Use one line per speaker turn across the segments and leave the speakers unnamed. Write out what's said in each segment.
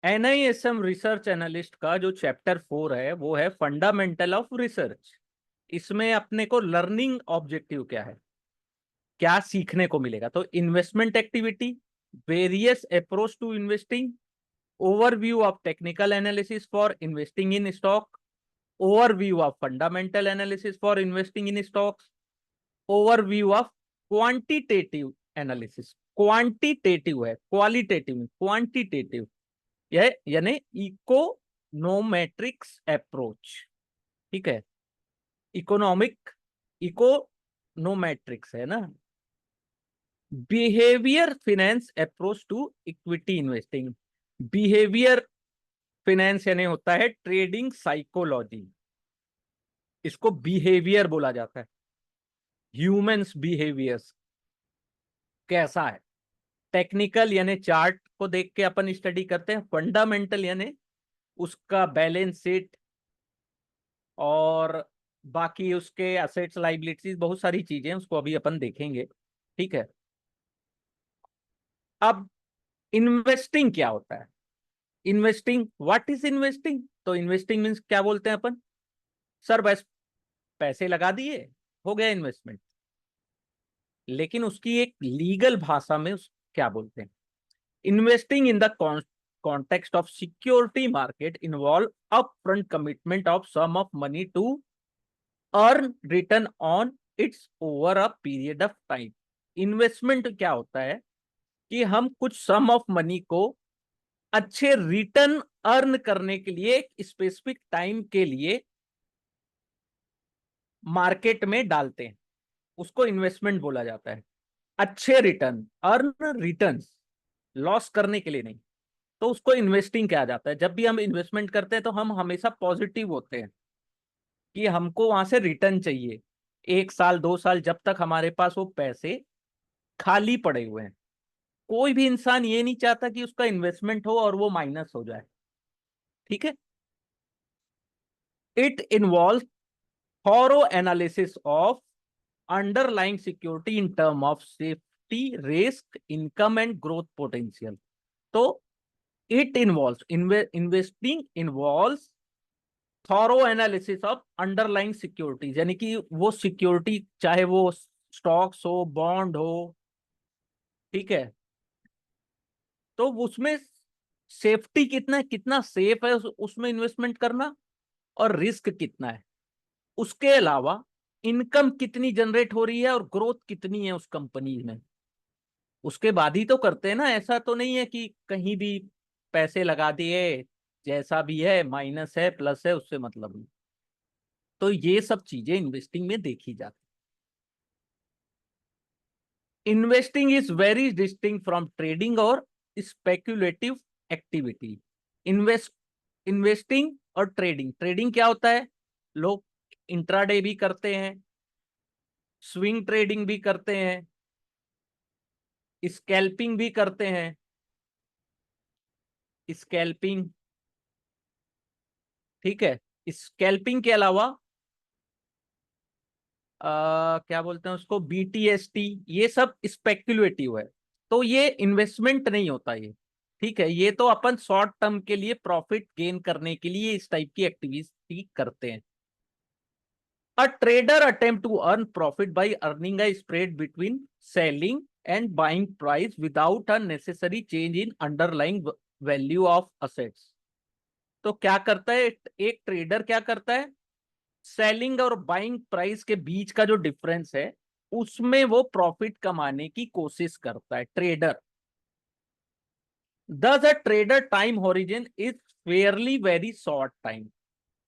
NISM research analyst का जो chapter 4 है वो है फंडामेंटल ऑफ रिसर्च। इसमें अपने को लर्निंग ऑब्जेक्टिव क्या है, क्या सीखने को मिलेगा। तो investment activity, various approach to investing, overview of technical analysis for investing in stock, overview of fundamental analysis for investing in stocks, overview of quantitative analysis. Quantitative है, क्वालिटेटिव क्वांटिटेटिव, यह यानी इकोनोमेट्रिक्स अप्रोच। ठीक है, economic econometrics है ना। Behaviour finance approach to equity investing. Behaviour finance यानी होता है ट्रेडिंग साइकोलॉजी, इसको बिहेवियर बोला जाता है। ह्यूमंस बिहेवियर्स कैसा है, टेक्निकल यानी चार्ट को देख के अपन स्टडी करते हैं, फंडामेंटल यानी उसका बैलेंस शीट और बाकी उसके एसेट्स लाइबिलिटीज, बहुत सारी चीजें उसको अभी अपन देखेंगे। ठीक है, अब इन्वेस्टिंग क्या होता है, इन्वेस्टिंग व्हाट इज इन्वेस्टिंग। तो इन्वेस्टिंग मीन्स क्या बोलते हैं अपन, सर बस पैसे लगा दिए, हो गया इन्वेस्टमेंट। लेकिन उसकी एक लीगल भाषा में उस क्या बोलते हैं, investing in the context of security market involve upfront commitment of sum of money to earn return on its over a period of time। Investment क्या होता है कि हम कुछ सम ऑफ मनी को अच्छे रिटर्न अर्न करने के लिए एक स्पेसिफिक टाइम के लिए मार्केट में डालते हैं, उसको इन्वेस्टमेंट बोला जाता है। अच्छे रिटर्न, अर्न रिटर्न्स, लॉस करने के लिए नहीं, तो उसको इन्वेस्टिंग कहा जाता है। जब भी हम इन्वेस्टमेंट करते हैं तो हम हमेशा पॉजिटिव होते हैं कि हमको वहां से रिटर्न चाहिए। 1 साल 2 साल जब तक हमारे पास वो पैसे खाली पड़े हुए हैं, कोई भी इंसान ये नहीं चाहता कि उसका इन्वेस्टमेंट हो और वो माइनस हो जाए। ठीक है, it involve thorough analysis of underlying security in term of safety, risk, income and growth potential. तो it involve, investing involve thorough analysis of underlying securities, यानी कि वो सिक्योरिटी चाहे वो स्टॉक्स हो, बॉन्ड हो, ठीक है, तो उसमें सेफ्टी कितना है, कितना सेफ है उसमें इन्वेस्टमेंट करना, और रिस्क कितना है, उसके अलावा इनकम कितनी जनरेट हो रही है और ग्रोथ कितनी है उस कंपनी में, उसके बाद ही तो करते हैं ना। ऐसा तो नहीं है कि कहीं भी पैसे लगा दिए, जैसा भी है, माइनस है प्लस है उससे मतलब नहीं। तो ये सब चीजें इन्वेस्टिंग में देखी जाती। Investing is very distinct from trading और स्पेक्युलेटिव एक्टिविटी। इन्वेस्ट इन्वेस्टिंग और ट्रेडिंग, ट्रेडिंग क्या होता है, लोग इंट्राडे भी करते हैं, स्विंग ट्रेडिंग भी करते हैं, स्कैल्पिंग भी करते हैं। स्कैल्पिंग, ठीक है, स्कैल्पिंग के अलावा क्या बोलते हैं उसको, बीटीएसटी, ये सब स्पेक्युलेटिव है। तो ये इन्वेस्टमेंट नहीं होता ये। ठीक है, ये तो अपन शॉर्ट टर्म के लिए प्रॉफिट गेन करने के लिए इस टाइप की एक्टिविटी करते हैं। A trader attempt to earn profit by earning a spread between selling and buying price without a necessary change in underlying value of assets. तो क्या करता है एक ट्रेडर, क्या करता है, सेलिंग और बाइंग प्राइस के बीच का जो डिफरेंस है उसमें वो प्रॉफिट कमाने की कोशिश करता है ट्रेडर। दस a trader time horizon is fairly very short time.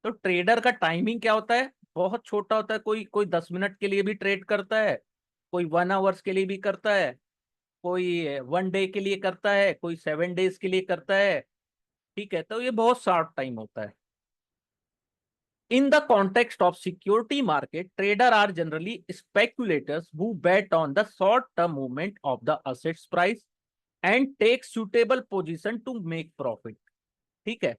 तो ट्रेडर का टाइमिंग क्या होता है, बहुत छोटा होता है। कोई कोई 10 मिनट के लिए भी ट्रेड करता है, कोई 1 आवर्स के लिए भी करता है, कोई 1 डे के लिए करता है, कोई 7 डेज के लिए करता है। ठीक है, तो ये बहुत शॉर्ट टाइम होता है। In the context of security market, traders are generally speculators who bet on the short-term movement of the assets price and take suitable position to make profit। ठीक है,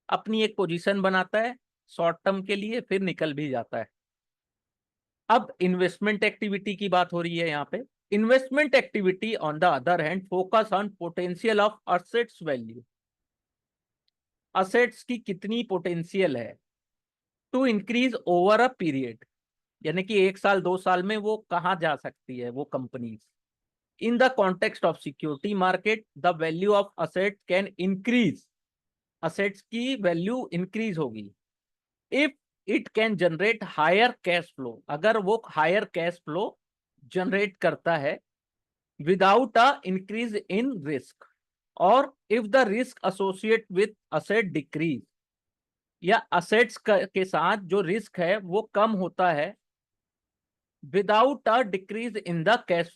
अपनी एक पोजीशन बनाता है शॉर्ट टर्म के लिए, फिर निकल भी जाता है। अब इन्वेस्टमेंट एक्टिविटी की बात हो रही है यहाँ पे। Investment activity on the other hand focus on potential of assets value. Assets की कितनी पोटेंशियल है to increase over a period, यानी कि 1 साल 2 साल में वो कहाँ जा सकती है वो companies. In the context of security market the value of asset can increase, assets की वैल्यू इंक्रीज होगी if it can generate higher cash flow, अगर वो हायर कैश फ्लो जनरेट करता है without a increase in risk, और if the risk associate with asset decrease, या assets के साथ जो रिस्क है वो कम होता है without a decrease in the cash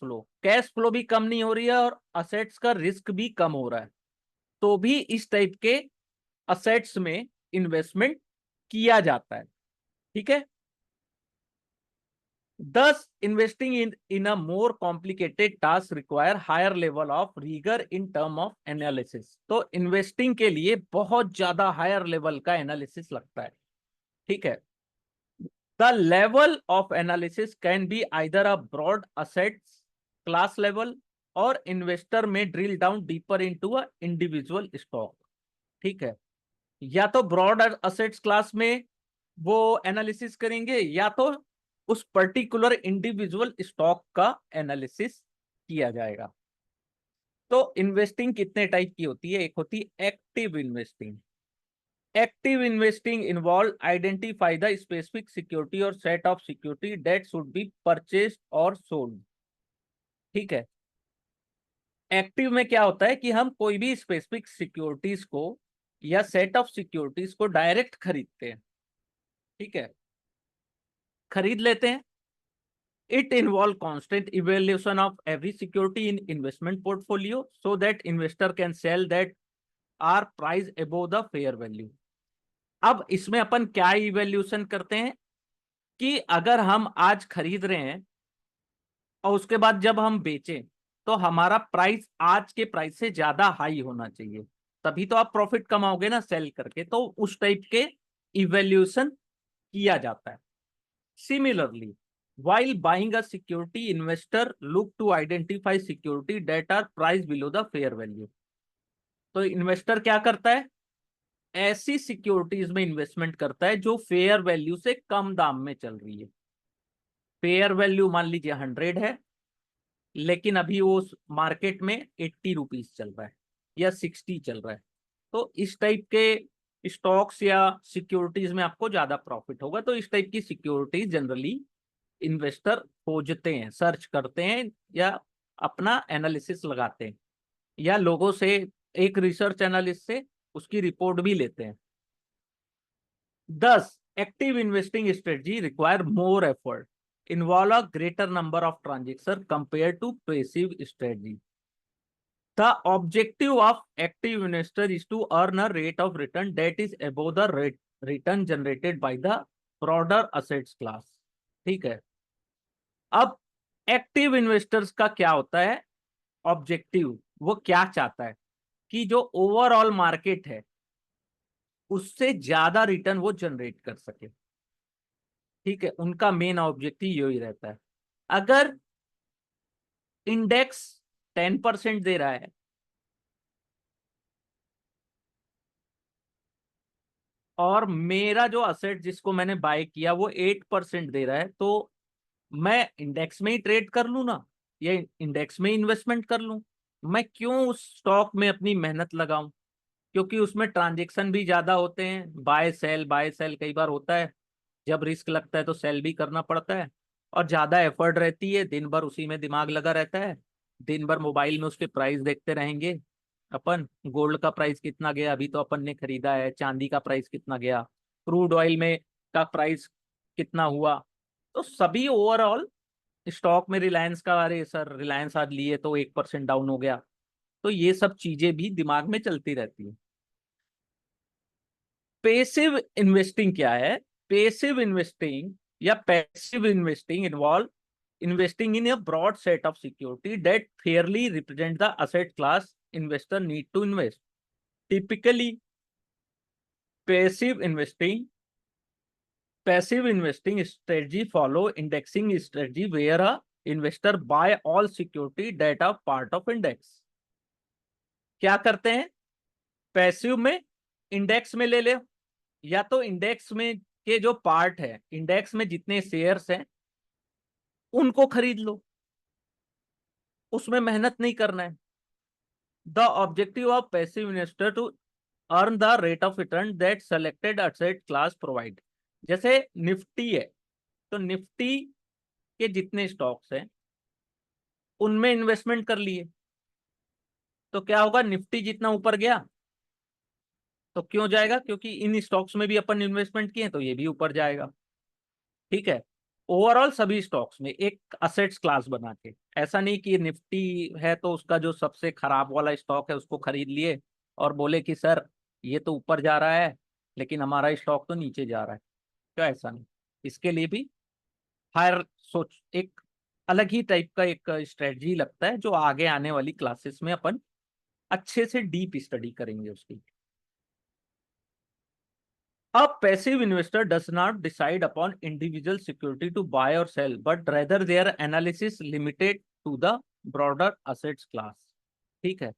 flow भी कम नहीं हो रही है और असेट्स का रिस्क भी कम हो रहा है, तो भी इस टाइप के असेट्स में इन्वेस्टमेंट किया जाता है। ठीक है। Thus, investing in a more complicated task require higher level of rigor in term of analysis. तो इन्वेस्टिंग के लिए बहुत ज्यादा हायर लेवल का एनालिसिस लगता है। ठीक है। The level of analysis can be either a broad assets class level और इन्वेस्टर में drill down deeper into a individual stock. ठीक है। या तो ब्रॉड असेट्स क्लास में वो एनालिसिस करेंगे या तो उस पर्टिकुलर इंडिविजुअल स्टॉक का एनालिसिस किया जाएगा। तो इन्वेस्टिंग कितने टाइप की होती है? एक होती है active investing. Active investing involve identify the specific security और set of security that should be purchased और सोल्ड। ठीक है। एक्टिव में क्या होता है कि हम कोई भी स्पेसिफिक सिक्योरिटीज को या सेट ऑफ सिक्योरिटीज को डायरेक्ट खरीदते हैं। ठीक है, खरीद लेते हैं। It involves constant evaluation of every security in investment portfolio so that investor can sell that are price above the fair value. अब इसमें अपन क्या इवेल्यूशन करते हैं कि अगर हम आज खरीद रहे हैं और उसके बाद जब हम बेचें तो हमारा प्राइस आज के प्राइस से ज्यादा हाई होना चाहिए, तभी तो आप प्रॉफिट कमाओगे ना सेल करके। तो उस टाइप के इवेल्यूशन किया जाता है। Similarly, while buying a security, investor look to identify security that are priced below the fair value. तो इन्वेस्टर क्या करता है? ऐसी सिक्योरिटीज में इन्वेस्टमेंट करता है जो फेयर वैल्यू से कम दाम में चल रही है। फेयर वैल्यू मान लीजिए 100 है, लेकिन अभी वो मार्केट में 80 रुपीज चल रहा है या 60 चल रहा है, तो इस टाइप के स्टॉक्स या सिक्योरिटीज में आपको ज्यादा प्रॉफिट होगा। तो इस टाइप की सिक्योरिटीज जनरली इन्वेस्टर खोजते हैं, सर्च करते हैं या अपना एनालिसिस लगाते हैं, या लोगों से एक रिसर्च एनालिस्ट से उसकी रिपोर्ट भी लेते हैं। 10 active investing strategy require more effort, involve a greater number of transaction compare to passive strategy. The objective of active investor is to earn a rate of return that is above the return generated by the broader assets class। ठीक है। अब active investors का क्या होता है objective? वो क्या चाहता है कि जो ओवरऑल मार्केट है उससे ज्यादा रिटर्न वो जनरेट कर सके। ठीक है, उनका मेन ऑब्जेक्टिव यही रहता है। अगर इंडेक्स 10% दे रहा है और मेरा जो असेट जिसको मैंने बाय किया वो 8% दे रहा है, तो मैं इंडेक्स में ही ट्रेड कर लूं ना, या इंडेक्स में इन्वेस्टमेंट कर लूं। मैं क्यों उस स्टॉक में अपनी मेहनत लगाऊं? क्योंकि उसमें ट्रांजेक्शन भी ज्यादा होते हैं, बाय सेल कई बार होता है। जब रिस्क लगता है तो सेल भी करना पड़ता है, और ज्यादा एफर्ट रहती है, दिन भर उसी में दिमाग लगा रहता है। दिन भर मोबाइल में उसके प्राइस देखते रहेंगे अपन, गोल्ड का प्राइस कितना गया अभी तो अपन ने खरीदा है, चांदी का प्राइस कितना गया, क्रूड ऑयल में का प्राइस कितना हुआ। तो सभी ओवरऑल स्टॉक में रिलायंस का, अरे सर रिलायंस आज लिए तो 1% डाउन हो गया, तो ये सब चीजें भी दिमाग में चलती रहती है। पेसिव इन्वेस्टिंग क्या है? पेसिव इन्वेस्टिंग या passive investing involve investing in a broad set of security that fairly represent the asset class investor need to invest. Typically, passive investing passive investing strategy follow indexing strategy where a investor buy all security that are part of index. क्या करते हैं passive में? Index में ले ले, या तो index में के जो पार्ट है, इंडेक्स में जितने शेयर्स हैं उनको खरीद लो, उसमें मेहनत नहीं करना है। The objective of passive investor to earn the rate of return that selected asset class provide. जैसे निफ्टी है, तो निफ्टी के जितने स्टॉक्स हैं उनमें इन्वेस्टमेंट कर लिए, तो क्या होगा, निफ्टी जितना ऊपर गया, तो क्यों जाएगा, क्योंकि इन स्टॉक्स में भी अपन इन्वेस्टमेंट किए तो ये भी ऊपर जाएगा। ठीक है, ओवरऑल सभी स्टॉक्स में एक असेट्स क्लास बना के, ऐसा नहीं कि निफ्टी है तो उसका जो सबसे खराब वाला स्टॉक है उसको खरीद लिए और बोले कि सर ये तो ऊपर जा रहा है लेकिन हमारा स्टॉक तो नीचे जा रहा है। क्या, ऐसा नहीं। इसके लिए भी हायर सोच, एक अलग ही टाइप का एक स्ट्रेटजी लगता है जो आगे आने वाली क्लासेस में अपन अच्छे से डीप स्टडी करेंगे उसकी। A passive investor does not decide upon individual security to buy or sell, but rather their analysis limited to the broader assets class। ठीक है,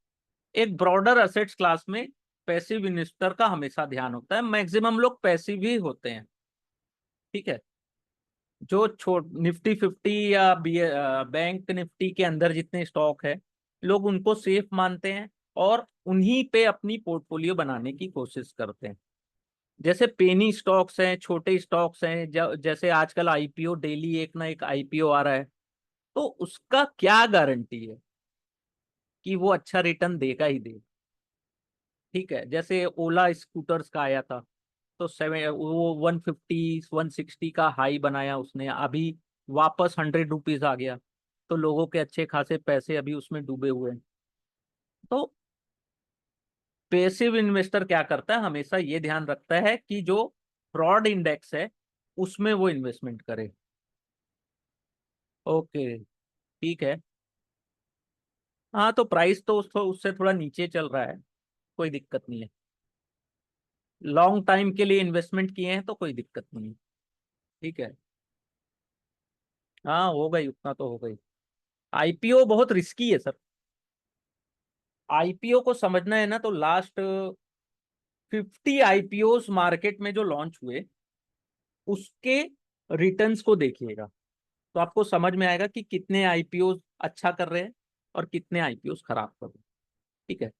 एक ब्रॉडर असेट्स क्लास में पैसिव इन्वेस्टर का हमेशा ध्यान होता है, मैक्सिमम लोग पैसिव ही होते हैं। ठीक है, जो छोट निफ्टी 50 या बैंक निफ्टी के अंदर जितने स्टॉक है, लोग उनको सेफ मानते हैं और उन्हीं पे अपनी पोर्टफोलियो बनाने की कोशिश करते हैं। जैसे पेनी स्टॉक्स हैं, छोटे स्टॉक्स हैं, जैसे आजकल आईपीओ, डेली एक ना एक आईपीओ आ रहा है, तो उसका क्या गारंटी है कि वो अच्छा रिटर्न देगा ही देगा। ठीक है, जैसे ओला स्कूटर्स का आया था, तो वो 150 160 का हाई बनाया उसने, अभी वापस 100 रुपीज आ गया, तो लोगों के अच्छे खासे पैसे अभी उसमें डूबे हुए हैं। तो पैसिव इन्वेस्टर क्या करता है, हमेशा ये ध्यान रखता है कि जो ब्रॉड इंडेक्स है उसमें वो इन्वेस्टमेंट करे। ओके, ठीक है। हाँ, तो प्राइस तो उससे थोड़ा नीचे चल रहा है, कोई दिक्कत नहीं है। लॉन्ग टाइम के लिए इन्वेस्टमेंट किए हैं तो कोई दिक्कत नहीं है। ठीक है, हाँ हो गई, उतना तो हो गई। आईपीओ बहुत रिस्की है सर। आईपीओ को समझना है ना, तो लास्ट 50 आईपीओ मार्केट में जो लॉन्च हुए उसके रिटर्न्स को देखिएगा, तो आपको समझ में आएगा कि कितने आईपीओ अच्छा कर रहे हैं और कितने आईपीओ खराब कर रहे हैं। ठीक है,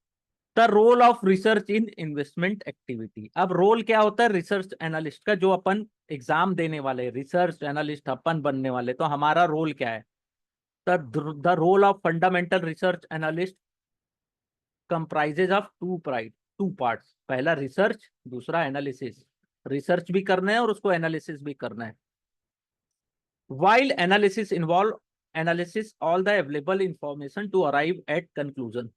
the role of research in investment activity. अब रोल क्या होता है रिसर्च एनालिस्ट का, जो अपन एग्जाम देने वाले रिसर्च एनालिस्ट अपन बनने वाले, तो हमारा रोल क्या है। The role of fundamental research analyst comprises of two parts. पहला रिसर्च, दूसरा एनालिसिस। रिसर्च भी करना है और उसको एनालिसिस भी करना है। while analysis involve analysis all the available information to arrive at conclusion,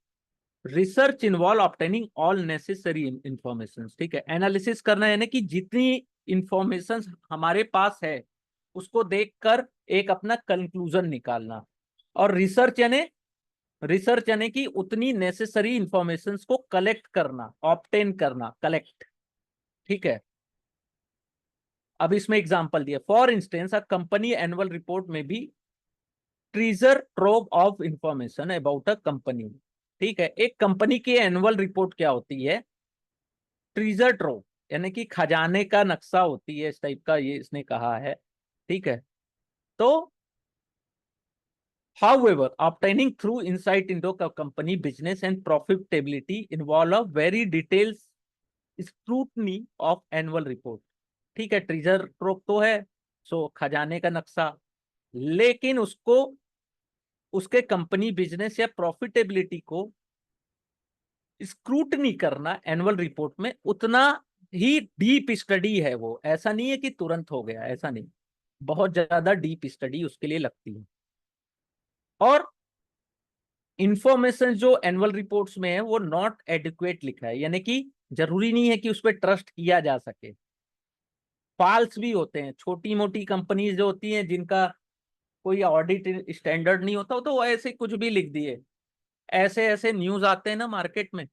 research involve obtaining all necessary information. ठीक है, एनालिसिस करना है यानी कि जितनी इंफॉर्मेशन हमारे पास है उसको देखकर एक अपना कंक्लूजन निकालना। और रिसर्च यानी कि उतनी नेसेसरी इंफॉर्मेशन को कलेक्ट करना, ऑब्टेन करना, कलेक्ट। ठीक है, अब इसमें एग्जांपल दिया, for instance a company annual report में भी treasure trove of information about a company. ठीक है, एक कंपनी की एनुअल रिपोर्ट क्या होती है, ट्रीजर ट्रोव यानी कि खजाने का नक्शा होती है, इस टाइप का ये इसने कहा है। ठीक है, तो however obtaining through insight into a company business and profitability involve a very detailed scrutiny of annual report। ठीक है, ट्रीजर ट्रोव तो है, सो खजाने का नक्शा, लेकिन उसको उसके कंपनी बिजनेस या प्रॉफिटेबिलिटी को स्क्रूटनी करना एनुअल रिपोर्ट में, उतना ही डीप स्टडी है वो, ऐसा नहीं है कि तुरंत हो गया, ऐसा नहीं, बहुत ज्यादा डीप स्टडी उसके लिए लगती है। और इंफॉर्मेशन जो एनुअल रिपोर्ट्स में है वो नॉट एडिक्वेट लिखा है, यानी कि जरूरी नहीं है कि उस पर ट्रस्ट किया जा सके, फॉल्स भी होते हैं। छोटी मोटी कंपनीज जो होती हैं जिनका कोई ऑडिट स्टैंडर्ड नहीं होता, तो वो ऐसे कुछ भी लिख दिए। ऐसे ऐसे न्यूज आते हैं ना मार्केट में,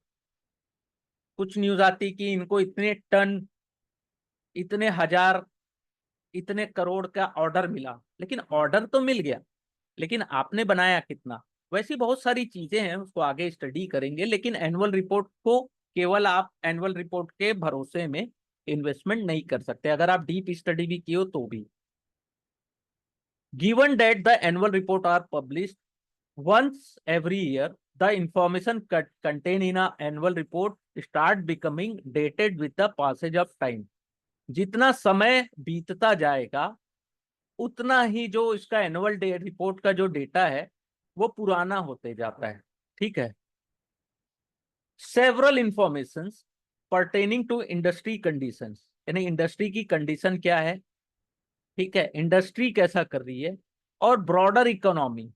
कुछ न्यूज आती कि इनको इतने टन, इतने हजार, इतने करोड़ का ऑर्डर मिला, लेकिन ऑर्डर तो मिल गया, लेकिन आपने बनाया कितना। वैसी बहुत सारी चीजें हैं, उसको आगे स्टडी करेंगे, लेकिन एनुअल रिपोर्ट को केवल आप एनुअल रिपोर्ट के भरोसे में इन्वेस्टमेंट नहीं कर सकते, अगर आप डीप स्टडी भी किए हो तो भी। Given that the annual report are publish once every year, the information contained in a annual report start becoming dated with the passage of time. जितना समय बीतता जाएगा उतना ही जो इसका एनुअल डे रिपोर्ट का जो डेटा है वो पुराना होते जाता है। ठीक है। Several information pertaining to industry conditions, यानी इंडस्ट्री की कंडीशन क्या है, ठीक है, इंडस्ट्री कैसा कर रही है, और broader economy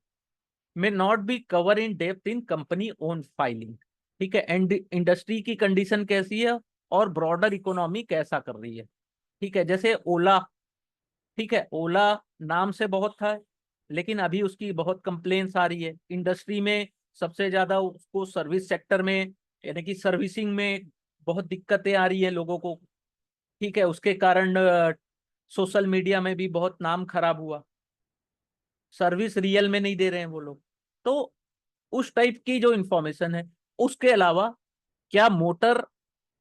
may not be cover in depth in company own filing। ठीक है, एंड इंडस्ट्री की कंडीशन कैसी है और ब्रॉडर इकोनॉमी कैसा कर रही है। ठीक है, जैसे ओला, ठीक है, ओला नाम से बहुत था लेकिन अभी उसकी बहुत कंप्लेन्स आ रही है इंडस्ट्री में। सबसे ज्यादा उसको सर्विस सेक्टर में, यानी कि सर्विसिंग में बहुत दिक्कतें आ रही है लोगों को। ठीक है, उसके कारण सोशल मीडिया में भी बहुत नाम खराब हुआ, सर्विस रियल में नहीं दे रहे हैं वो लोग। तो उस टाइप की जो इंफॉर्मेशन है। उसके अलावा क्या मोटर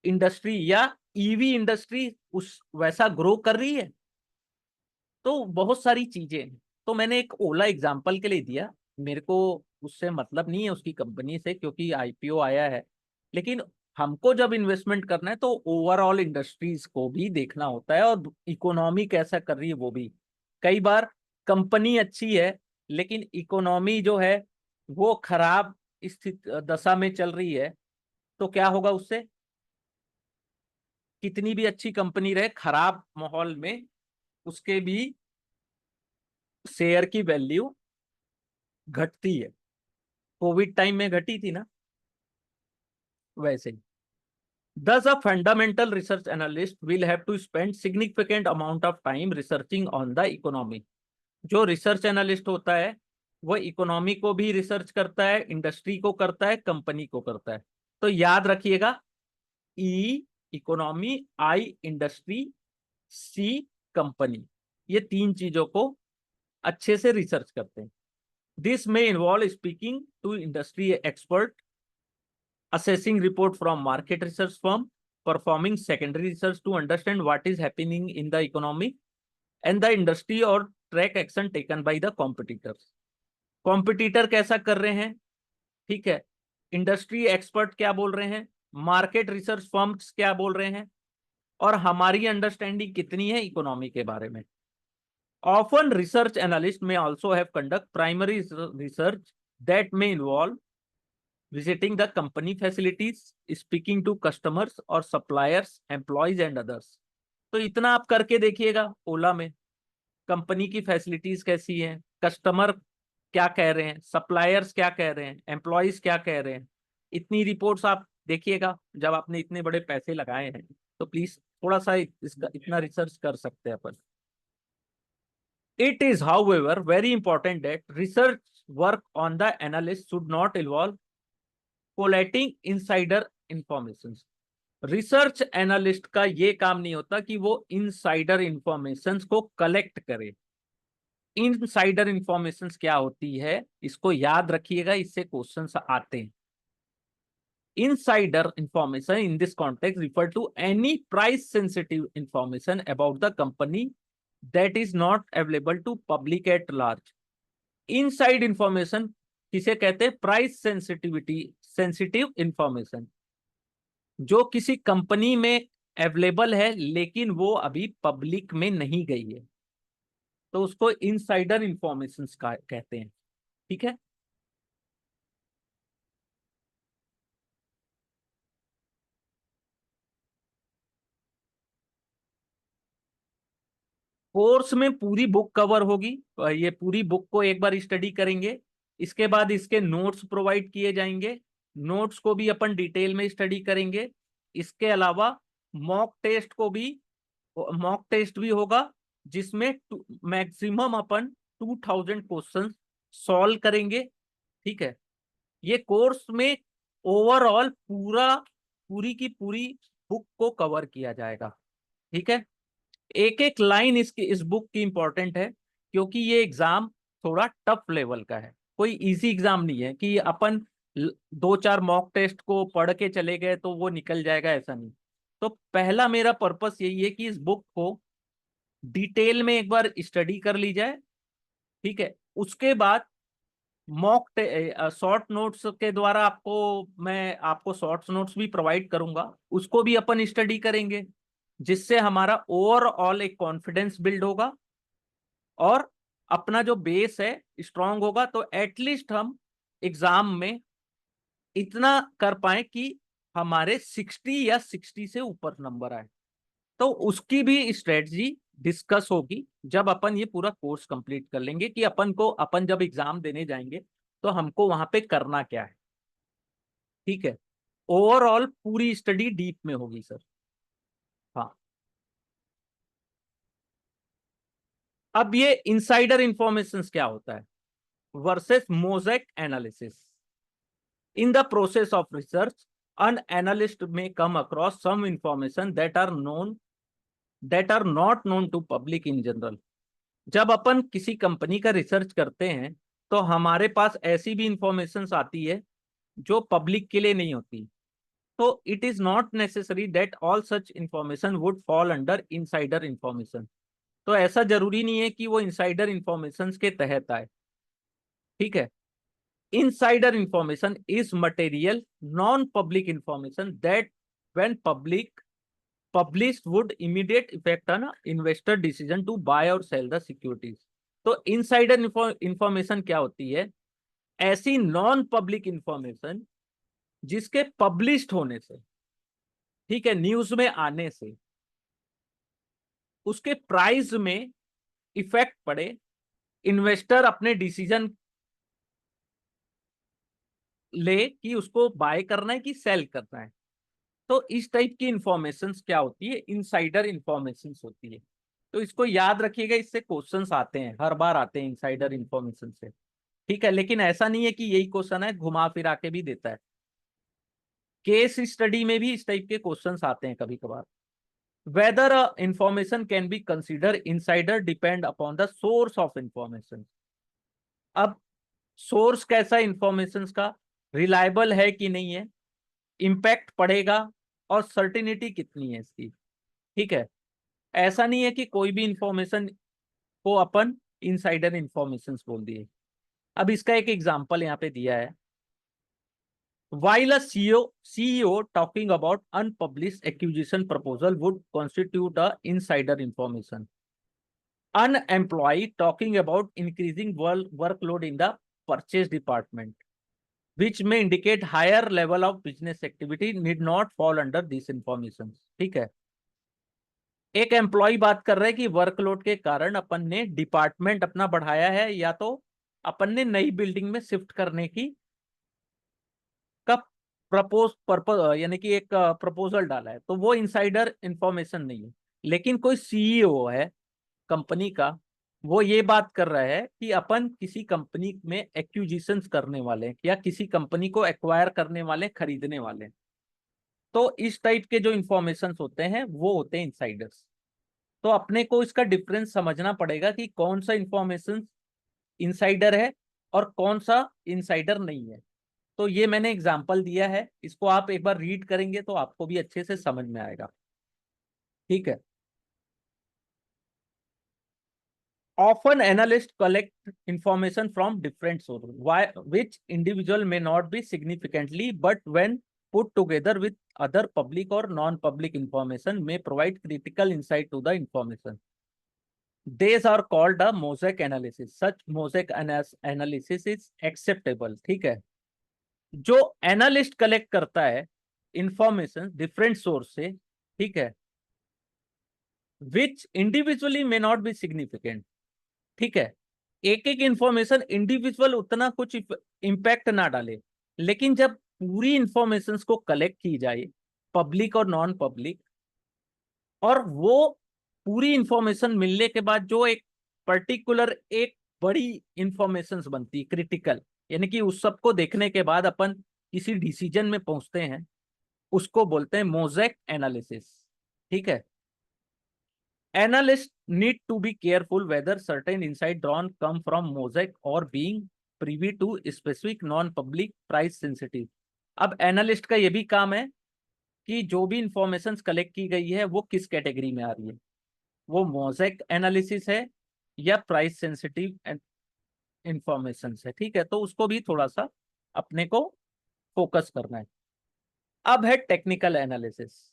इंडस्ट्री या ईवी इंडस्ट्री उस वैसा ग्रो कर रही है, तो बहुत सारी चीजें हैं। तो मैंने एक ओला एग्जांपल के लिए दिया, मेरे को उससे मतलब नहीं है उसकी कंपनी से क्योंकि आईपीओ आया है, लेकिन हमको जब इन्वेस्टमेंट करना है तो ओवरऑल इंडस्ट्रीज को भी देखना होता है और इकोनॉमी कैसा कर रही है वो भी। कई बार कंपनी अच्छी है लेकिन इकोनॉमी जो है वो खराब स्थित दशा में चल रही है, तो क्या होगा उससे, कितनी भी अच्छी कंपनी रहे खराब माहौल में उसके भी शेयर की वैल्यू घटती है। कोविड टाइम में घटी थी ना, वैसे ही। Thus, a fundamental research analyst will have to spend significant amount of time researching on the economy। जो रिसर्च एनालिस्ट होता है वो इकोनॉमी को भी रिसर्च करता है, इंडस्ट्री को करता है, कंपनी को करता है। तो याद रखिएगा, ई इकोनॉमी, आई इंडस्ट्री, सी कंपनी, ये तीन चीजों को अच्छे से रिसर्च करते हैं। दिस में involve speaking to industry expert, assessing report from market research firm, performing secondary research to understand what is happening in the economy and the industry, or track action taken by the competitors। Competitor कैसा कर रहे हैं, ठीक है, industry expert क्या बोल रहे हैं, मार्केट रिसर्च फर्म्स क्या बोल रहे हैं, और हमारी अंडरस्टैंडिंग कितनी है इकोनॉमी के बारे में। ऑफन रिसर्च एनालिस्ट में also have conduct primary research that में involve visiting the company facilities, speaking to customers और suppliers, employees and others। तो इतना आप करके देखिएगा ओला में, कंपनी की फैसिलिटीज कैसी हैं, कस्टमर क्या कह रहे हैं, सप्लायर्स क्या कह रहे हैं, एम्प्लॉयज क्या कह रहे हैं। इतनी रिपोर्ट्स आप देखिएगा, जब आपने इतने बड़े पैसे लगाए हैं तो प्लीज थोड़ा सा इसका इतना रिसर्च कर सकते हैं अपन। It is, however, very important that research work on the analyst should not involve collating insider information। Research analyst का ये काम नहीं होता कि वो इनसाइडर इंफॉर्मेशन को कलेक्ट करे। इनसाइडर इंफॉर्मेशन क्या होती है इसको याद रखिएगा, इससे क्वेश्चंस आते हैं। Insider information in this context refer to any price sensitive information about the company that is not available to public at large. Inside information किसे कहते हैं, प्राइस सेंसिटिव इंफॉर्मेशन, जो किसी कंपनी में अवेलेबल है लेकिन वो अभी पब्लिक में नहीं गई है, तो उसको इनसाइडर इंफॉर्मेशन का कहते हैं। ठीक है, कोर्स में पूरी बुक कवर होगी, ये पूरी बुक को एक बार स्टडी करेंगे, इसके बाद इसके नोट्स प्रोवाइड किए जाएंगे, नोट्स को भी अपन डिटेल में स्टडी करेंगे। इसके अलावा मॉक टेस्ट को भी, मॉक टेस्ट भी होगा जिसमें मैक्सिमम अपन 2000 क्वेश्चन सॉल्व करेंगे। ठीक है, ये कोर्स में ओवरऑल पूरी की पूरी बुक को कवर किया जाएगा। ठीक है, एक एक लाइन इसकी इस बुक की इंपॉर्टेंट है क्योंकि ये एग्जाम थोड़ा टफ लेवल का है, कोई इजी एग्जाम नहीं है कि अपन दो चार मॉक टेस्ट को पढ़ के चले गए तो वो निकल जाएगा, ऐसा नहीं। तो पहला मेरा पर्पस यही है कि इस बुक को डिटेल में एक बार स्टडी कर ली जाए, ठीक है। उसके बाद मॉक शॉर्ट नोट्स के द्वारा मैं आपको शॉर्ट नोट्स भी प्रोवाइड करूंगा, उसको भी अपन स्टडी करेंगे, जिससे हमारा ओवरऑल एक कॉन्फिडेंस बिल्ड होगा और अपना जो बेस है स्ट्रांग होगा। तो एटलीस्ट हम एग्जाम में इतना कर पाए कि हमारे 60 या 60 से ऊपर नंबर आए। तो उसकी भी स्ट्रेटजी डिस्कस होगी जब अपन ये पूरा कोर्स कंप्लीट कर लेंगे, कि अपन जब एग्जाम देने जाएंगे तो हमको वहां पे करना क्या है, ठीक है। ओवरऑल पूरी स्टडी डीप में होगी सर। हाँ। अब ये इनसाइडर इंफॉर्मेशन क्या होता है versus mosaic analysis. In the process of research an analyst may come across some information that are not known to public in general। जब अपन किसी कंपनी का रिसर्च करते हैं तो हमारे पास ऐसी भी इंफॉर्मेशन आती है जो पब्लिक के लिए नहीं होती। तो it is not necessary that all such information would fall under insider information. तो ऐसा जरूरी नहीं है कि वो इनसाइडर इंफॉर्मेशन के तहत आए, ठीक है। Insider information is material non public information that when published would immediate effect on investor decision to buy or sell the securities। तो इनसाइडर इंफॉर्मेशन क्या होती है? ऐसी नॉन पब्लिक इंफॉर्मेशन जिसके पब्लिश्ड होने से, ठीक है, न्यूज में आने से उसके प्राइस में इफेक्ट पड़े, इन्वेस्टर अपने डिसीजन ले कि उसको बाय करना है कि सेल करना है। तो इस टाइप की इंफॉर्मेशन क्या होती है? इनसाइडर इंफॉर्मेशन होती है। तो इसको याद रखिएगा, इससे क्वेश्चंस आते हैं, हर बार आते हैं इनसाइडर इंफॉर्मेशन से, ठीक है। लेकिन ऐसा नहीं है कि यही क्वेश्चन है, घुमा फिरा के भी देता है। केस स्टडी में भी इस टाइप के क्वेश्चंस आते हैं कभी कभार। Whether information can be consider insider depend upon the source of information. अब सोर्स कैसा इंफॉर्मेशन का, रिलायबल है कि नहीं है, इम्पैक्ट पड़ेगा और सर्टिनिटी कितनी है इसकी, ठीक है। ऐसा नहीं है कि कोई भी इंफॉर्मेशन को अपन इनसाइडर इंफॉर्मेशन बोल दिए। अब इसका एक एग्जांपल यहाँ पे दिया है। While a CEO talking about unpublished acquisition proposal would constitute a insider information, an employee talking about increasing workload in the purchase department, which may indicate higher level of business activity, need not fall under this information। ठीक है। एक employ बात कर रहे हैं कि workload के कारण अपन ने डिपार्टमेंट अपना बढ़ाया है, या तो अपन ने नई बिल्डिंग में शिफ्ट करने की का पर्पज, यानी कि एक प्रपोजल डाला है, तो वो इनसाइडर इंफॉर्मेशन नहीं है। लेकिन कोई सीईओ है कंपनी का, वो ये बात कर रहा है कि अपन किसी कंपनी में एक्विजिशंस करने वाले हैं, या किसी कंपनी को एक्वायर करने वाले, खरीदने वाले हैं। तो इस टाइप के जो इंफॉर्मेशन होते हैं वो होते हैं इनसाइडर्स। तो अपने को इसका डिफरेंस समझना पड़ेगा कि कौन सा इंफॉर्मेशन इनसाइडर है और कौन सा इनसाइडर नहीं है। तो ये मैंने एग्जाम्पल दिया है, इसको आप एक बार रीड करेंगे तो आपको भी अच्छे से समझ में आएगा, ठीक है। Often analysts collect information from different sources, which individual may not be significantly, but when put together with other public or non-public information may provide critical insight to the information. These are called a mosaic analysis. Such mosaic analysis is acceptable, ठीक है। जो analyst collect करता है information different source से, ठीक है, which individually may not be significant, ठीक है। एक एक इंफॉर्मेशन इंडिविजुअल उतना कुछ इम्पैक्ट ना डाले, लेकिन जब पूरी इंफॉर्मेशन को कलेक्ट की जाए, पब्लिक और नॉन पब्लिक, और वो पूरी इंफॉर्मेशन मिलने के बाद जो एक पर्टिकुलर एक बड़ी इंफॉर्मेशन बनती क्रिटिकल, यानी कि उस सबको देखने के बाद अपन किसी डिसीजन में पहुंचते हैं, उसको बोलते हैं मोज़ेक एनालिसिस, ठीक है। Analysts need to be careful whether certain insight drawn come from mosaic or being privy to specific non public price sensitive. अब एनालिस्ट का ये भी काम है कि जो भी इंफॉर्मेशन कलेक्ट की गई है वो किस कैटेगरी में आ रही है, वो मोज़ेक एनालिसिस है या प्राइस सेंसिटिव इंफॉर्मेशन है। ठीक है, तो उसको भी थोड़ा सा अपने को फोकस करना है। अब है टेक्निकल एनालिसिस।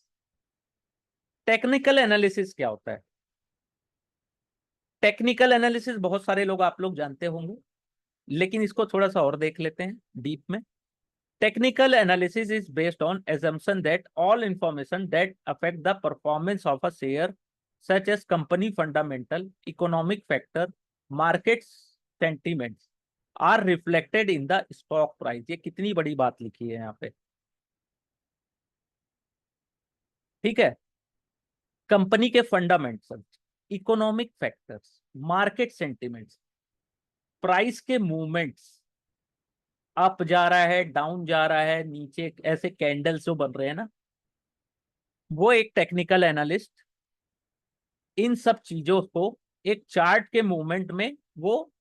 टेक्निकल एनालिसिस क्या होता है? टेक्निकल एनालिसिस बहुत सारे लोग आप लोग जानते होंगे, लेकिन इसको थोड़ा सा और देख लेते हैं डीप में। Technical analysis is based on assumption that all information that affect the performance of a share, such as company fundamental, economic factor, market sentiments, are reflected in the stock price। ये कितनी बड़ी बात लिखी है यहाँ पे, ठीक है। कंपनी के fundamental, economic factors, market sentiments, price के मूवमेंट्स, अप जा रहा है, डाउन जा रहा है, नीचे ऐसे कैंडल्स जो बन रहे हैं ना, वो एक टेक्निकल एनालिस्ट इन सब चीजों को एक चार्ट के मूवमेंट में वो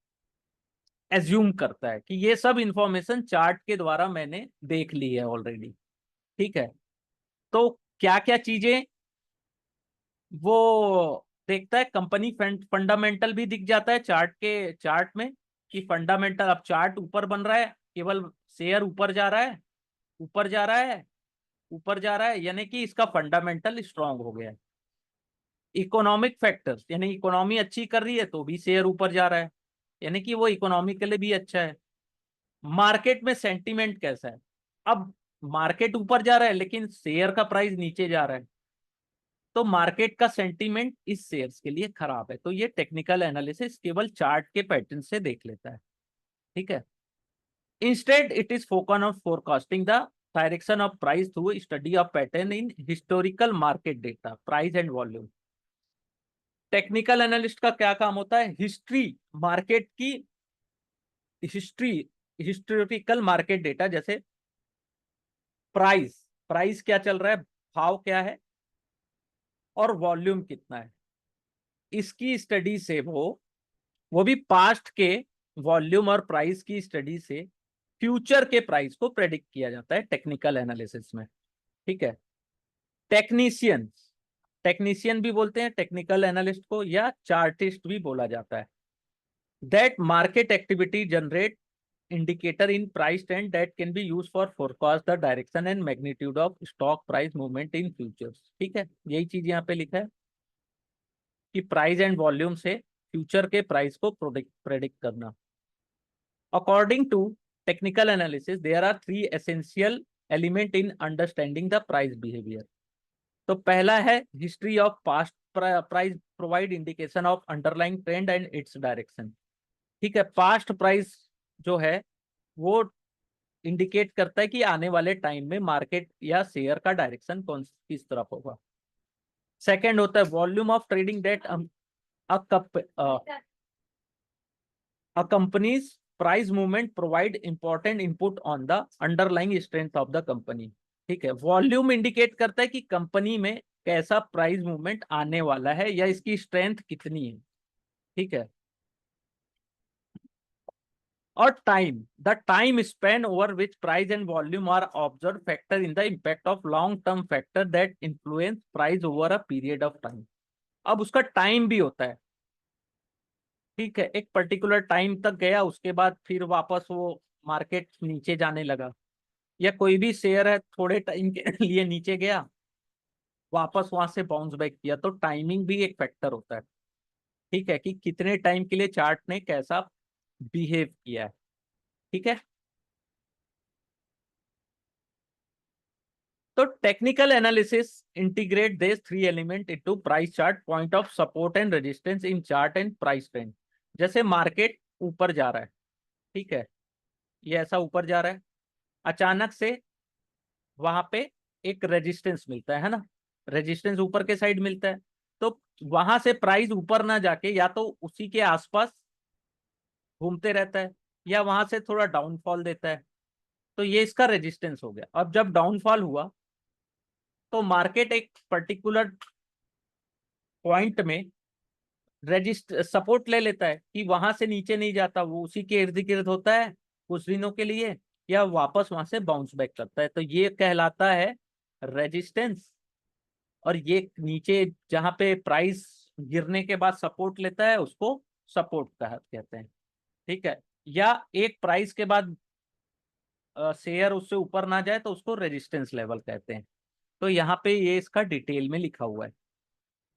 एज्यूम करता है कि ये सब इंफॉर्मेशन चार्ट के द्वारा मैंने देख ली है ऑलरेडी। ठीक है, तो क्या क्या चीजें वो देखता है? कंपनी फंडामेंटल भी दिख जाता है चार्ट में कि फंडामेंटल, अब चार्ट ऊपर बन रहा है, केवल शेयर ऊपर जा रहा है, ऊपर जा रहा है, ऊपर जा रहा है, यानी कि इसका फंडामेंटल स्ट्रांग हो गया है। इकोनॉमिक फैक्टर्स, यानी इकोनॉमी अच्छी कर रही है तो भी शेयर ऊपर जा रहा है, यानी कि वो इकोनॉमी के लिए भी अच्छा है। मार्केट में सेंटीमेंट कैसा है? अब मार्केट ऊपर जा रहा है लेकिन शेयर का प्राइस नीचे जा रहा है, तो मार्केट का सेंटीमेंट इस शेयर्स के लिए खराब है। तो ये टेक्निकल एनालिसिस केवल चार्ट के पैटर्न से देख लेता है। ठीक है, instead it is focus on forecasting the direction of price through study of pattern in historical market data, price and volume. Technical analyst का क्या काम होता है? हिस्ट्री, मार्केट की हिस्ट्री, हिस्टोरिकल मार्केट डेटा, जैसे प्राइस, प्राइस क्या चल रहा है, भाव क्या है, और वॉल्यूम कितना है, इसकी स्टडी से वो भी पास्ट के वॉल्यूम और प्राइस की स्टडी से फ्यूचर के प्राइस को प्रेडिक्ट किया जाता है टेक्निकल एनालिसिस में। ठीक है, टेक्नीशियन, टेक्नीशियन भी बोलते हैं टेक्निकल एनालिस्ट को, या चार्टिस्ट भी बोला जाता है। That market activity generate indicator in price trend that can be used for forecast the direction and magnitude of stock price movement in futures। ठीक है, यही चीज यहाँ पे लिखा है कि प्राइस एंड वॉल्यूम से फ्यूचर के प्राइस को प्रेडिक्ट करना। According to technical analysis there are three essential element in understanding the price behaviour. तो पहला है history of past price provide indication of underlying trend and its direction. ठीक है, past price जो है वो इंडिकेट करता है कि आने वाले टाइम में मार्केट या शेयर का डायरेक्शन कौन किस तरफ होगा। सेकंड होता है volume of trading date a company's price movement provide important input on the underlying strength of the company. ठीक है, वॉल्यूम इंडिकेट करता है कि कंपनी में कैसा प्राइस मूवमेंट आने वाला है या इसकी स्ट्रेंथ कितनी है। ठीक है, और time, the time span over which price and volume are observe factor in the impact of long term factor that influence price over a period of time. अब उसका टाइम भी होता है। ठीक है, एक पर्टिकुलर टाइम तक गया, उसके बाद फिर वापस वो मार्केट नीचे जाने लगा, या कोई भी शेयर है थोड़े टाइम के लिए नीचे गया, वापस वहां से बाउंस बैक किया, तो टाइमिंग भी एक फैक्टर होता है। ठीक है, कि कितने टाइम के लिए चार्ट ने कैसा बिहेव किया है। ठीक है, तो technical analysis integrate this three element into price chart, point of support and resistance in chart and price trend. जैसे मार्केट ऊपर जा रहा है, ठीक है, ये ऐसा ऊपर जा रहा है, अचानक से वहां पे एक रेजिस्टेंस मिलता है ना, रेजिस्टेंस ऊपर के साइड मिलता है, तो वहां से प्राइस ऊपर ना जाके या तो उसी के आसपास घूमते रहता है, या वहां से थोड़ा डाउनफॉल देता है, तो ये इसका रेजिस्टेंस हो गया। अब जब डाउनफॉल हुआ तो मार्केट एक पर्टिकुलर पॉइंट में सपोर्ट ले लेता है कि वहां से नीचे नहीं जाता, वो उसी के इर्द गिर्द होता है कुछ दिनों के लिए, या वापस वहां से बाउंस बैक करता है, तो ये कहलाता है रेजिस्टेंस। और ये नीचे जहां पे प्राइस गिरने के बाद सपोर्ट लेता है उसको सपोर्ट कहते हैं। ठीक है, या एक प्राइस के बाद शेयर उससे ऊपर ना जाए तो उसको रेजिस्टेंस लेवल कहते हैं। तो यहाँ पे ये इसका डिटेल में लिखा हुआ है।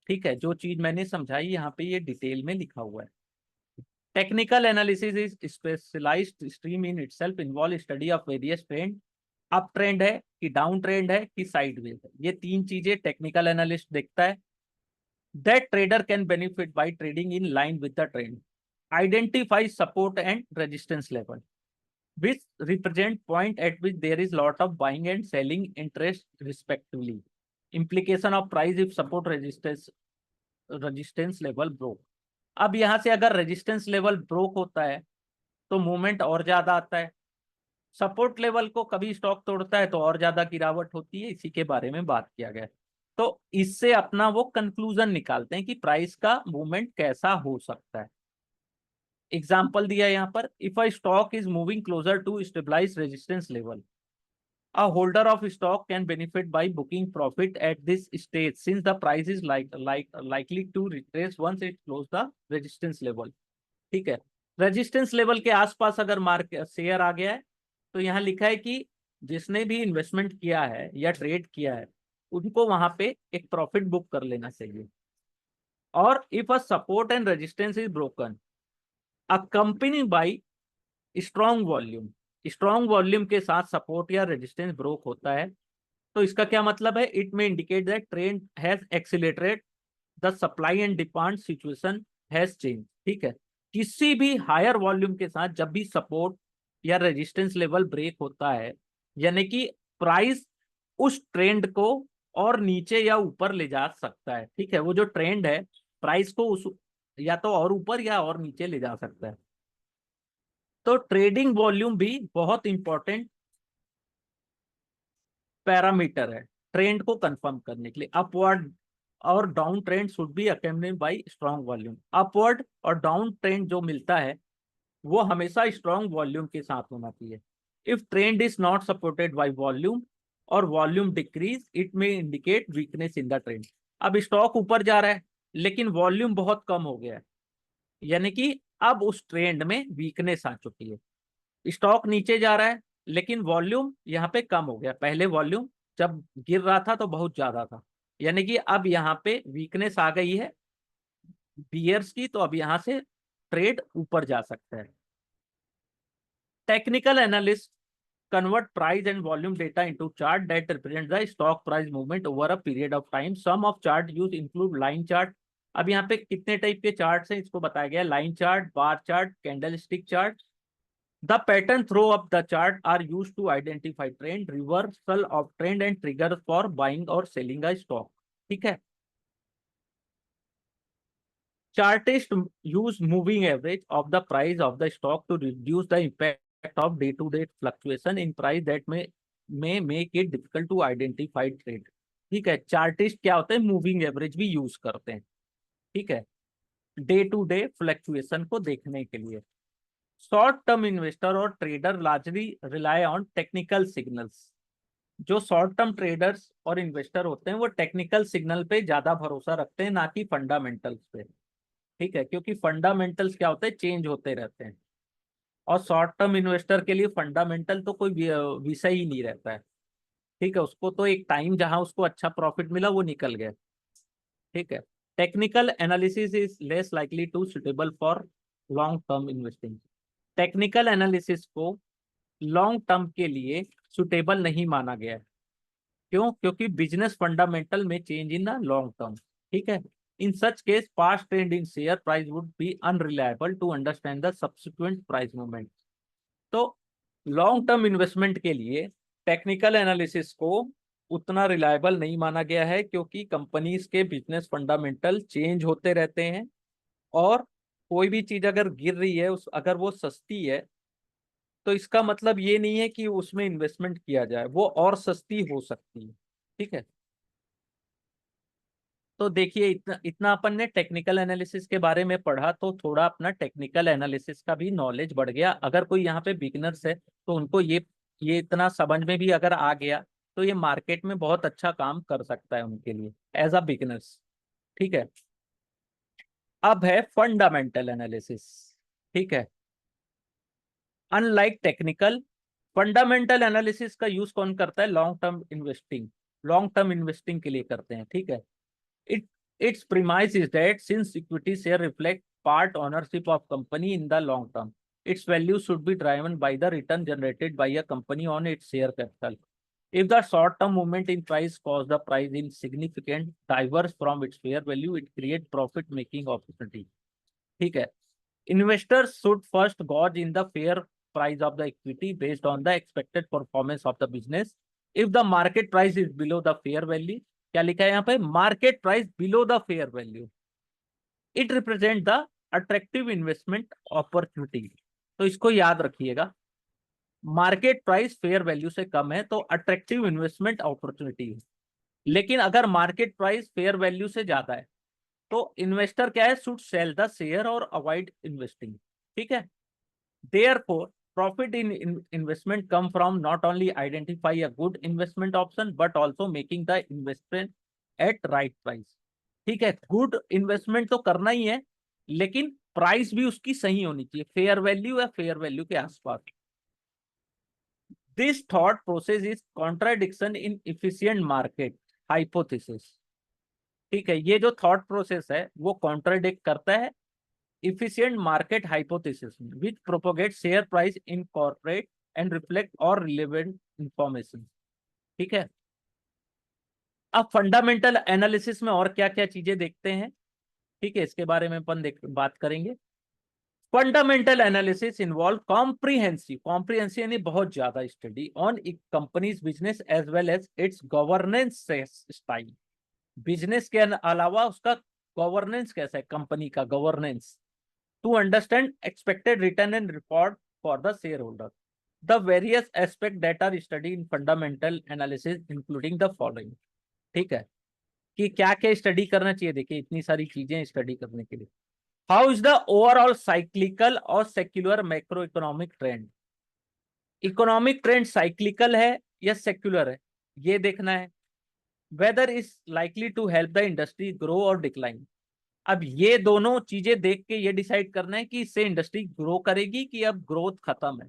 ठीक है, जो चीज मैंने समझाई यहाँ पे ये डिटेल में लिखा हुआ है। Technical analysis is specialised stream in itself, involve study of various trend. Up trend है कि डाउन ट्रेंड है कि साइडवेज है, ये तीन चीजें टेक्निकल एनालिस्ट देखता है। That trader can benefit by trading in line with the trend, identify support and resistance level which represent point at which there is lot of buying and selling interest respectively. Implication of price if support resistance level broke. अब यहां से अगर resistance level broke होता है तो movement और ज्यादा आता है, सपोर्ट लेवल को कभी स्टॉक तोड़ता है तो और ज्यादा गिरावट होती है, इसी के बारे में बात किया गया। तो इससे अपना वो कंक्लूजन निकालते हैं कि प्राइस का मूवमेंट कैसा हो सकता है। एग्जाम्पल दिया यहाँ पर, if a stock is moving closer to stabilise resistance level, a holder of stock can benefit by booking profit at this stage since the price is likely to retrace once it close the resistance level. ठीक है, resistance level के आसपास अगर market share आ गया है तो यहाँ लिखा है कि जिसने भी इन्वेस्टमेंट किया है या ट्रेड किया है उनको वहां पे एक प्रॉफिट बुक कर लेना चाहिए। और if a support and resistance is broken a accompany by strong volume, strong volume के साथ सपोर्ट या रेजिस्टेंस ब्रोक होता है तो इसका क्या मतलब है, इट में indicate that trend has accelerated, the supply and demand situation has change. ठीक है, किसी भी हायर वॉल्यूम के साथ जब भी सपोर्ट या रेजिस्टेंस लेवल ब्रेक होता है यानी कि प्राइस उस ट्रेंड को और नीचे या ऊपर ले जा सकता है। ठीक है, वो जो ट्रेंड है प्राइस को उस या तो और ऊपर या और नीचे ले जा सकता है। तो ट्रेडिंग वॉल्यूम भी बहुत इंपॉर्टेंट पैरामीटर है ट्रेंड को कंफर्म करने के लिए। अपवर्ड और down trend should be accompanied by strong volume. Upward और डाउन ट्रेंड जो मिलता है वो हमेशा स्ट्रॉन्ग वॉल्यूम के साथ होना चाहिए। If trend is not supported by volume और वॉल्यूम डिक्रीज इट में indicate weakness in the trend. अब स्टॉक ऊपर जा रहा है लेकिन वॉल्यूम बहुत कम हो गया है यानी कि अब उस ट्रेंड में वीकनेस आ चुकी है। स्टॉक नीचे जा रहा है लेकिन वॉल्यूम यहाँ पे कम हो गया, पहले वॉल्यूम जब गिर रहा था तो बहुत ज्यादा था, यानी कि अब यहाँ पे वीकनेस आ गई है बियर्स की, तो अब यहाँ से ट्रेड ऊपर जा सकता है। Technical analyst convert price and volume data into chart that represent the stock price movement over a period of time. Some of chart use include line chart. अब यहाँ पे कितने टाइप के चार्ट्स हैं इसको बताया गया, line chart, bar chart, candle stick chart. The pattern throw up the chart are used to identify trend, reversal of trend and trigger for buying or selling a stock. ठीक है, chartist use moving average of the price of the stock to reduce the impact of day-to-day fluctuation in price that may make it difficult to identify trade. ठीक है, chartist क्या होता है, moving average भी use करते हैं। ठीक है, डे टू डे फ्लक्चुएशन को देखने के लिए। शॉर्ट टर्म इन्वेस्टर और trader largely rely on technical signals. जो शॉर्ट टर्म ट्रेडर्स और इन्वेस्टर होते हैं वो टेक्निकल सिग्नल पे ज्यादा भरोसा रखते हैं ना कि फंडामेंटल्स पे। ठीक है, क्योंकि फंडामेंटल्स क्या होते हैं, चेंज होते रहते हैं और शॉर्ट टर्म इन्वेस्टर के लिए फंडामेंटल तो कोई विषय ही नहीं रहता है। ठीक है, उसको तो एक टाइम जहां उसको अच्छा प्रॉफिट मिला वो निकल गया। ठीक है, technical analysis is less likely to suitable for long term investing. Technical analysis को लॉन्ग टर्म के लिए सुटेबल नहीं माना गया है। क्यों? क्योंकि बिजनेस फंडामेंटल में change in the long term. ठीक है, in such case past trend in share price would be unreliable to understand the subsequent price movement. तो लॉन्ग टर्म इन्वेस्टमेंट के लिए टेक्निकल एनालिसिस को उतना रिलायबल नहीं माना गया है क्योंकि कंपनीज के बिजनेस फंडामेंटल चेंज होते रहते हैं और कोई भी चीज अगर गिर रही है उस अगर वो सस्ती है तो इसका मतलब ये नहीं है कि उसमें इन्वेस्टमेंट किया जाए, वो और सस्ती हो सकती है। ठीक है, तो देखिए इतना इतना अपन ने टेक्निकल एनालिसिस के बारे में पढ़ा, तो थोड़ा अपना टेक्निकल एनालिसिस का भी नॉलेज बढ़ गया। अगर कोई यहाँ पे बिगिनर्स है तो उनको ये इतना समझ में भी अगर आ गया तो ये मार्केट में बहुत अच्छा काम कर सकता है उनके लिए एज अ बिगिनर्स। ठीक है, अब है फंडामेंटल एनालिसिस। ठीक है, अनलाइक टेक्निकल, फंडामेंटल एनालिसिस का यूज कौन करता है? लॉन्ग टर्म इन्वेस्टिंग के लिए करते हैं। ठीक है, It its premise is that since equity share reflect part ownership of company in the long term, its value should be driven by the return generated by a company on its share capital. If the short-term movement in price cause the price in significant diverse from its fair value, it create profit-making opportunity. ठीक है, investors should first gauge in the fair price of the equity based on the expected performance of the business. If the market price is below the fair value, क्या लिखा है यहाँ पे? Market price below the fair value, it represent the attractive investment opportunity. तो इसको याद रखिएगा, market price fair value से कम है तो अट्रैक्टिव इन्वेस्टमेंट अपॉर्चुनिटी है। लेकिन अगर मार्केट प्राइस फेयर वैल्यू से ज्यादा है तो इन्वेस्टर क्या है? शुड सेल द शेयर और अवॉइड इन्वेस्टिंग। ठीक है, therefore profit in investment come from not only identify a good investment option but also making the investment at right price. ठीक है, गुड इन्वेस्टमेंट तो करना ही है लेकिन प्राइस भी उसकी सही होनी चाहिए, फेयर वैल्यू या फेयर वैल्यू के आसपास। This thought process is contradiction in efficient market hypothesis. ठीक है, ये जो थॉट प्रोसेस है वो कॉन्ट्राडिक्ट करता है efficient market hypothesis which propagate share price in corporate and reflect or relevant information। ठीक है, अब फंडामेंटल एनालिसिस में और क्या क्या चीजें देखते हैं, ठीक है, इसके बारे में अपन बात करेंगे। फंडामेंटल एनालिसिस इन्वॉल्व कॉम्प्रिहेंसिव यानी बहुत ज्यादा study on company's business as well as its governance style. Business के अलावा उसका गवर्नेंस कैसा है, कंपनी का governance, to understand expected return and reward for the shareholder. The various aspects that are studied in fundamental analysis including the following। ठीक है, कि क्या क्या स्टडी करना चाहिए। देखिए इतनी सारी चीजें स्टडी करने के लिए। How is the overall cyclical और secular macro economic trend. Economic trend cyclical है या सेक्युलर है, ये देखना है। Whether is likely to help the industry grow और डिक्लाइन। अब ये दोनों चीजें देख के ये डिसाइड करना है कि इससे इंडस्ट्री ग्रो करेगी कि अब ग्रोथ खत्म है।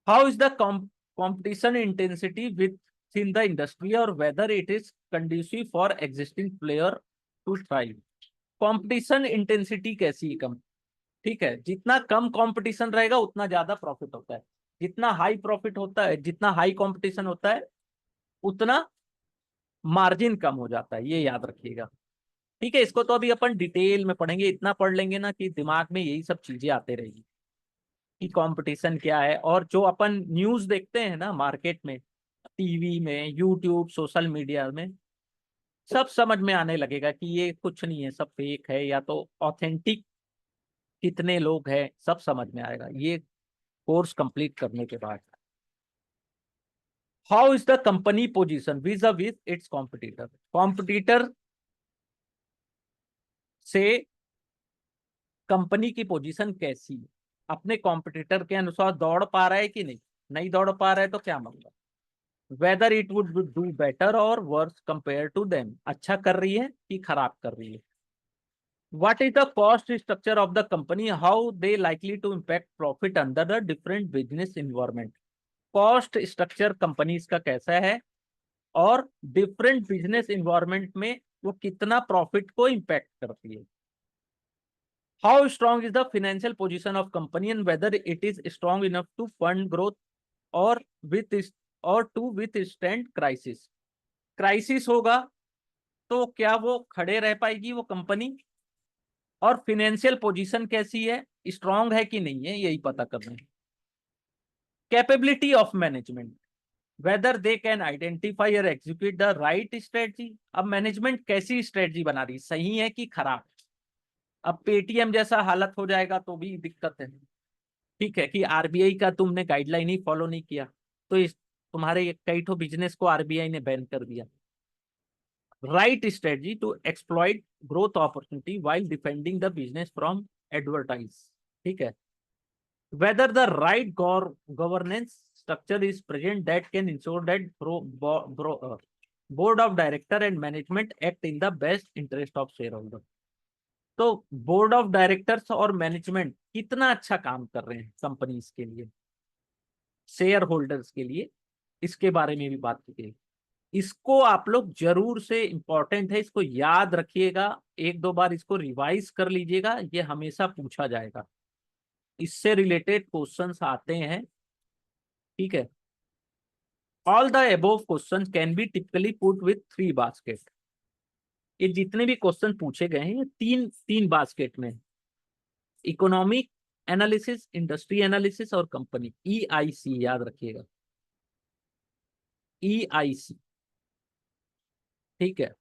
How is the competition intensity within the industry और whether it is conducive for existing player to thrive. Competition intensity कैसी है? कम। ठीक है, जितना कम कंपटीशन रहेगा उतना ज्यादा प्रॉफिट होता है, जितना हाई प्रॉफिट होता है, जितना हाई कंपटीशन होता है उतना मार्जिन कम हो जाता है, ये याद रखिएगा। ठीक है, इसको तो अभी अपन डिटेल में पढ़ेंगे, इतना पढ़ लेंगे ना कि दिमाग में यही सब चीजें आते रहेगी कि कंपटीशन क्या है। और जो अपन न्यूज देखते हैं ना मार्केट में, टीवी में, यूट्यूब, सोशल मीडिया में, सब समझ में आने लगेगा कि ये कुछ नहीं है, सब फेक है या तो ऑथेंटिक कितने लोग हैं, सब समझ में आएगा ये कोर्स कंप्लीट करने के बाद। How is the company position vis with its competitor. Competitor से कंपनी की पोजीशन कैसी है, अपने कॉम्पिटिटर के अनुसार दौड़ पा रहा है कि नहीं, नहीं दौड़ पा रहा है तो क्या मतलब, whether it would do better or worse compare to them, अच्छा कर रही है कि खराब कर रही है। What is the cost structure of the company, how they likely to impact profit under the different business environment. Cost structure companies का कैसा है और डिफरेंट बिजनेस इन्वायरमेंट में वो कितना प्रॉफिट को इम्पैक्ट करती है। How strong is the financial position of company and whether it is strong enough to fund growth or with or to withstand crisis। Crisis होगा तो क्या वो खड़े रह पाएगी वो कंपनी, और फिनेंशियल पोजीशन कैसी है, स्ट्रांग है कि नहीं है, यही पता करना है। Capability of management, whether they can identify और एग्जीक्यूट द राइट स्ट्रेटजी। अब मैनेजमेंट कैसी स्ट्रेटजी बना रही, सही है कि खराब। अब पेटीएम जैसा हालत हो जाएगा तो भी दिक्कत है। ठीक है, कि आरबीआई का तुमने गाइडलाइन ही फॉलो नहीं किया तो इस तुम्हारे कई ठो बिजनेस को आरबीआई ने बैन कर दिया। right strategy to exploit growth opportunity while defending the business from advertise. ठीक है, whether the right governance structure is present that can ensure that board of director and management act in the best interest of shareholder. तो board of directors और management कितना अच्छा काम कर रहे हैं कंपनीज के लिए, शेयर होल्डर्स के लिए, इसके बारे में भी बात की गई। इसको आप लोग जरूर से, इंपॉर्टेंट है, इसको याद रखिएगा, एक दो बार इसको रिवाइज कर लीजिएगा, ये हमेशा पूछा जाएगा, इससे रिलेटेड क्वेश्चंस आते हैं। ठीक है, all the above question can be typically put with 3 basket. ये जितने भी क्वेश्चन पूछे गए हैं ये तीन तीन बास्केट में, इकोनॉमिक एनालिसिस, इंडस्ट्री एनालिसिस और कंपनी, EIC याद रखिएगा, EIC। ठीक है,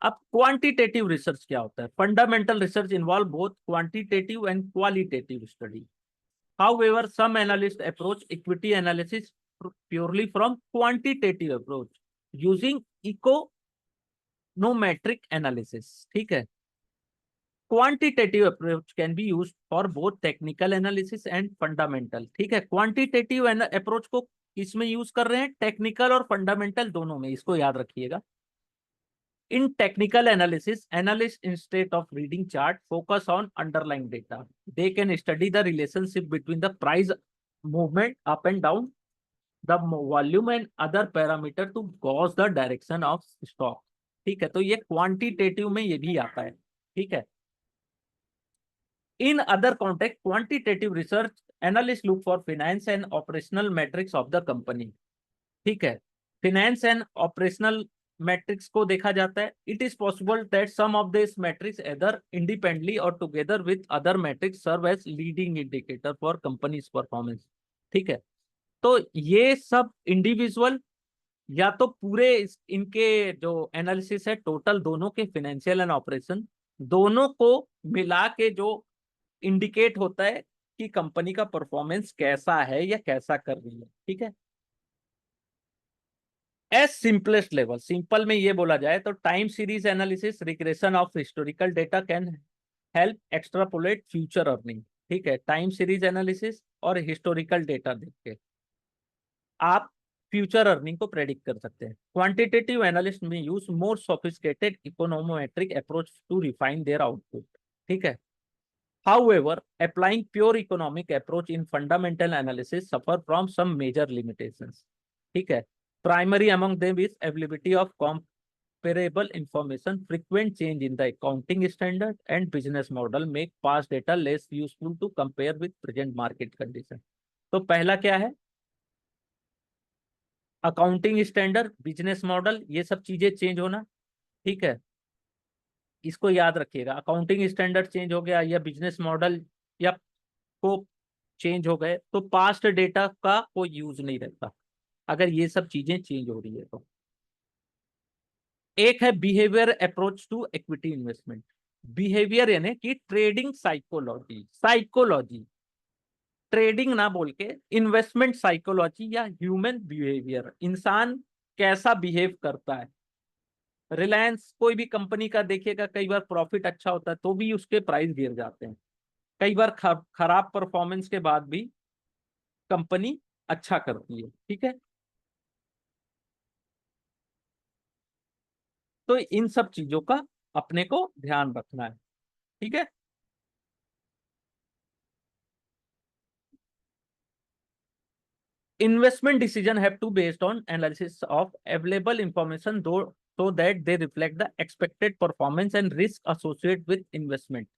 अब क्वांटिटेटिव रिसर्च क्या होता है? Fundamental research involve both quantitative and qualitative study. However some analyst approach equity analysis purely from quantitative approach using econometric analysis. ठीक है, quantitative approach can be used for both technical analysis and fundamental. ठीक है, quantitative approach को किसमें use कर रहे हैं? Technical और फंडामेंटल दोनों में, इसको याद रखिएगा। In technical analysis, analysts instead of reading chart focus on underlying data. They can study the relationship between the price movement up and down, the volume and other parameter to gauge the direction of stock. ठीक है, तो ये quantitative में ये भी आता है। ठीक है, in other context, quantitative research analysts look for finance and operational metrics of the company. ठीक है, finance and operational मैट्रिक्स को देखा जाता है। It is possible that some of this metrics either independently और together with other metrics serve as leading indicator for companies performance. ठीक है, तो ये सब इंडिविजुअल या तो पूरे इनके जो एनालिसिस है टोटल दोनों के, फिनेंशियल एंड ऑपरेशन दोनों को मिला के जो इंडिकेट होता है कि कंपनी का परफॉर्मेंस कैसा है या कैसा कर रही है। ठीक है, एज सिंपलेस्ट लेवल, सिंपल में ये बोला जाए तो time series analysis, regression of historical data can help extrapolate future earning. ठीक है, टाइम सीरीज एनालिसिस और हिस्टोरिकल डेटा देख के आप फ्यूचर अर्निंग को प्रेडिक्ट कर सकते हैं। Quantitative analyst may use more sophisticated econometric approach to refine their output. ठीक है, however applying pure economic approach in fundamental analysis suffer from some major limitations. ठीक है, primary among them is availability of comparable information, frequent change in the accounting standard and business model make past data less useful to compare with present market condition. तो पहला क्या है? Accounting standard, business model, ये सब चीजें change होना। ठीक है, इसको याद रखिएगा, अकाउंटिंग स्टैंडर्ड चेंज हो गया या बिजनेस मॉडल या को चेंज हो गए तो पास्ट डेटा का कोई यूज नहीं रहता अगर ये सब चीजें चेंज हो रही है तो। एक है behaviour approach to equity investment. Behaviour यानी कि ट्रेडिंग साइकोलॉजी, साइकोलॉजी ट्रेडिंग ना बोल के इन्वेस्टमेंट साइकोलॉजी या ह्यूमन बिहेवियर, इंसान कैसा बिहेव करता है। रिलायंस कोई भी कंपनी का देखिएगा, कई बार प्रॉफिट अच्छा होता है तो भी उसके प्राइस गिर जाते हैं, कई बार खराब परफॉर्मेंस के बाद भी कंपनी अच्छा करती है। ठीक है, तो इन सब चीजों का अपने को ध्यान रखना है। ठीक है, investment decision have to based on analysis of available information though so that they reflect the expected performance and risk associated with investment.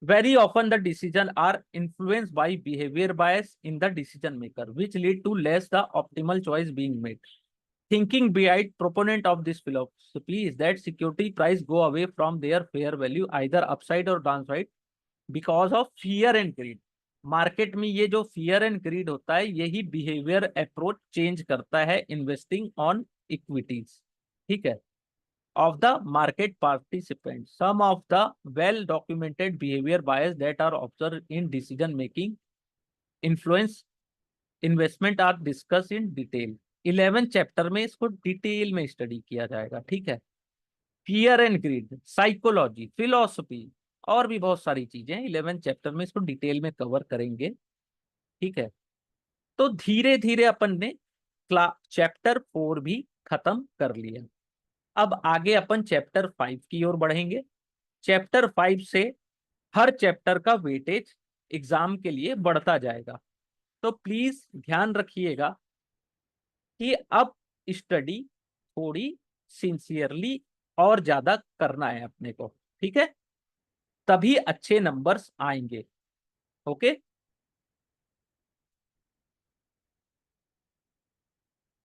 Very often the decision are influenced by behavior bias in the decision maker which lead to less the optimal choice being made. Thinking behind proponent of this philosophy is that security price go away from their fair value either upside or downside because of fear and greed. Market में ये जो fear and greed होता है यही behaviour approach change करता है investing on equities. ठीक है, of the market participants. Some of the well-documented behavior bias that are observed in decision making influence investment are discussed in detail. 11 chapter में इसको detail में स्टडी किया जाएगा। ठीक है, fear and greed, psychology, philosophy और भी बहुत सारी चीजें 11 चैप्टर में, इसको डिटेल में कवर करेंगे। ठीक है, तो धीरे धीरे अपन ने चैप्टर 4 भी खत्म कर लिया। अब आगे अपन चैप्टर 5 की ओर बढ़ेंगे। चैप्टर 5 से हर चैप्टर का वेटेज एग्जाम के लिए बढ़ता जाएगा। तो प्लीज ध्यान रखिएगा कि अब स्टडी थोड़ी सिंसियरली और ज्यादा करना है अपने को। ठीक है, तभी अच्छे नंबर्स आएंगे। ओके।